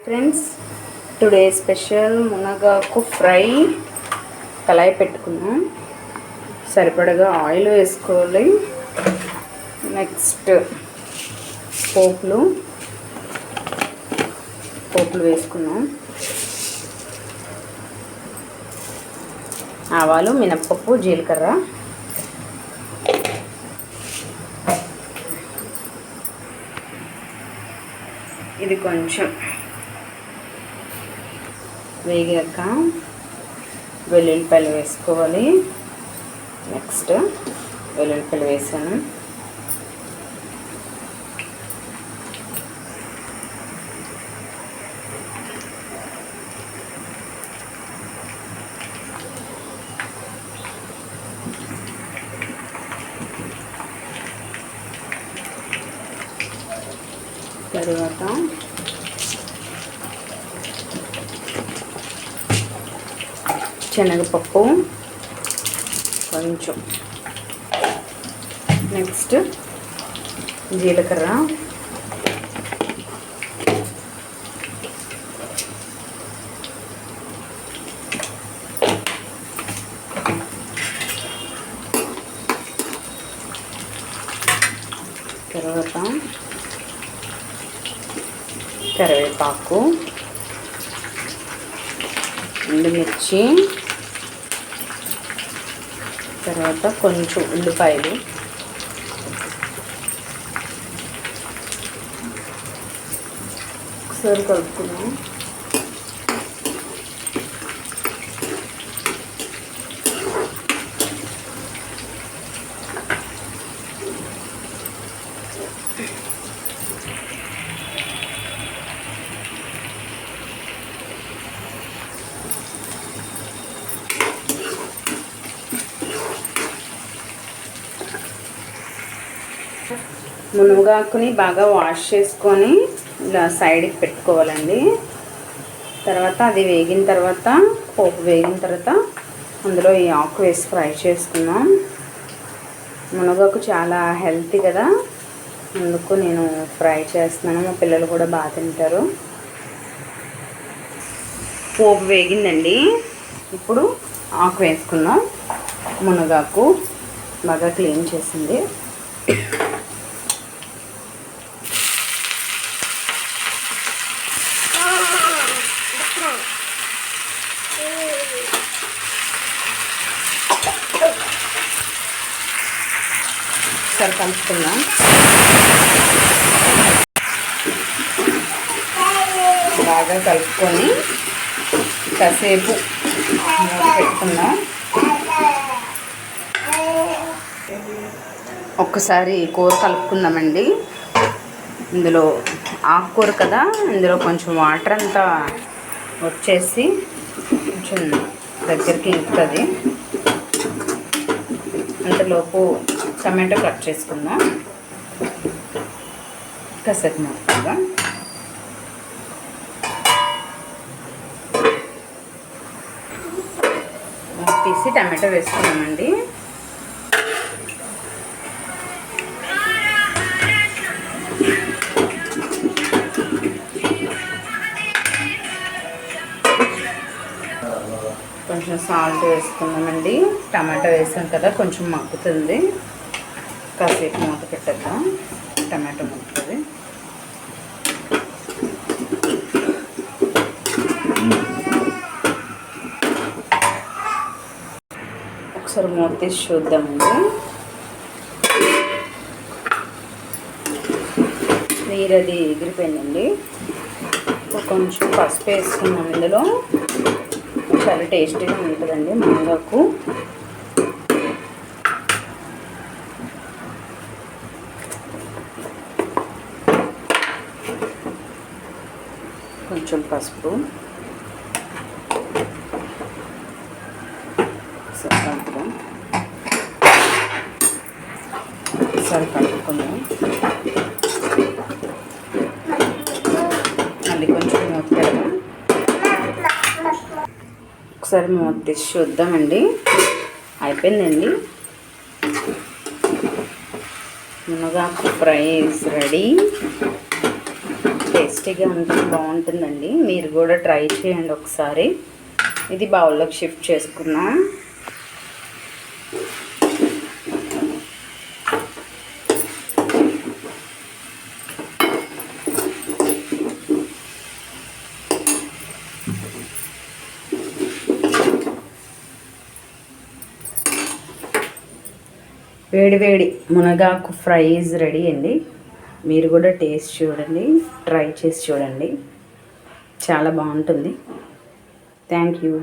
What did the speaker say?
Friends, today special మునగాకు fry. కళాయి పెట్టుకున్నాం, సరిపడగా ఆయిల్ వేసుకోవాలి. నెక్స్ట్ పోపులు వేసుకున్నాం. ఆవాలు, మినప్పప్పు, జీలకర్ర. ఇది కొంచెం వేగాక వెల్లుల్లిపాయలు వేసుకోవాలి. నెక్స్ట్ వెల్లుల్లిపాయలు వేసాను. తర్వాత శనగపప్పు కొంచెం, నెక్స్ట్ జీలకర్ర, తర్వాత కరివేపాకు, ఎండుమిర్చి, తర్వాత కొంచెం ఉల్లిపాయలు, ఒకసారి కలుపుకున్నాం. మునగాకుని బాగా వాష్ చేసుకొని ఇలా సైడ్కి పెట్టుకోవాలండి. తర్వాత అది వేగిన తర్వాత, పోపు వేగిన తర్వాత అందులో ఈ ఆకు వేసి ఫ్రై చేసుకున్నాం. మునగాకు చాలా హెల్తీ కదా, అందుకు నేను ఫ్రై చేస్తున్నాను. మా పిల్లలు కూడా బాగా తింటారు. పోపు వేగిందండి, ఇప్పుడు ఆకు వేసుకున్నాం. మునగాకు బాగా క్లీన్ చేసింది. ఒకసారి కలుపుకుందాం. బాగా కలుపుకొని కాసేపు పెట్టుకుందాం. ఒక్కసారి కూర కలుపుకుందామండి. ఇందులో ఆకుకూర కదా, ఇందులో కొంచెం వాటర్ అంతా వచ్చేసి కొంచెం దగ్గరికి ఇంకుతుంది. అంతలోపు టమాటో కట్ చేసుకుందాం. కాసేపు మొత్తగా తీసి టమాటో వేసుకున్నామండి. కొంచెం సాల్ట్ వేసుకున్నామండి. టమాటో వేసాం కదా, కొంచెం మగ్గుతుంది. కాసేపు మూత పెట్టేద్దాం, టమాటో మగ్గుతుంది. ఒకసారి మూత తీసి చూద్దామండి. నీరు అది ఎగిరిపోయిందండి. కొంచెం పసుపు వేసుకున్నాం. ఇందులో చాలా టేస్టీగా ఉంటుందండి మునగాకు. కొంచెం పసుపు, ఒకసారి కలుపుకుందాం. మళ్ళీ కొంచెం మూత పెడదాం. ఒకసారి మూత తీసి చూద్దామండి. అయిపోయిందండి. మునగాకు ఫ్రై ఈజ్ రెడీ. టేస్టీగా ఉంటుంది, బాగుంటుందండి. మీరు కూడా ట్రై చేయండి ఒకసారి. ఇది బౌల్లోకి షిఫ్ట్ చేసుకున్నాం. వేడి వేడి మునగాకు ఫ్రై ఈజ్ రెడీ అండి. మీరు కూడా టేస్ట్ చూడండి, ట్రై చేసి చూడండి, చాలా బాగుంటుంది. Thank you.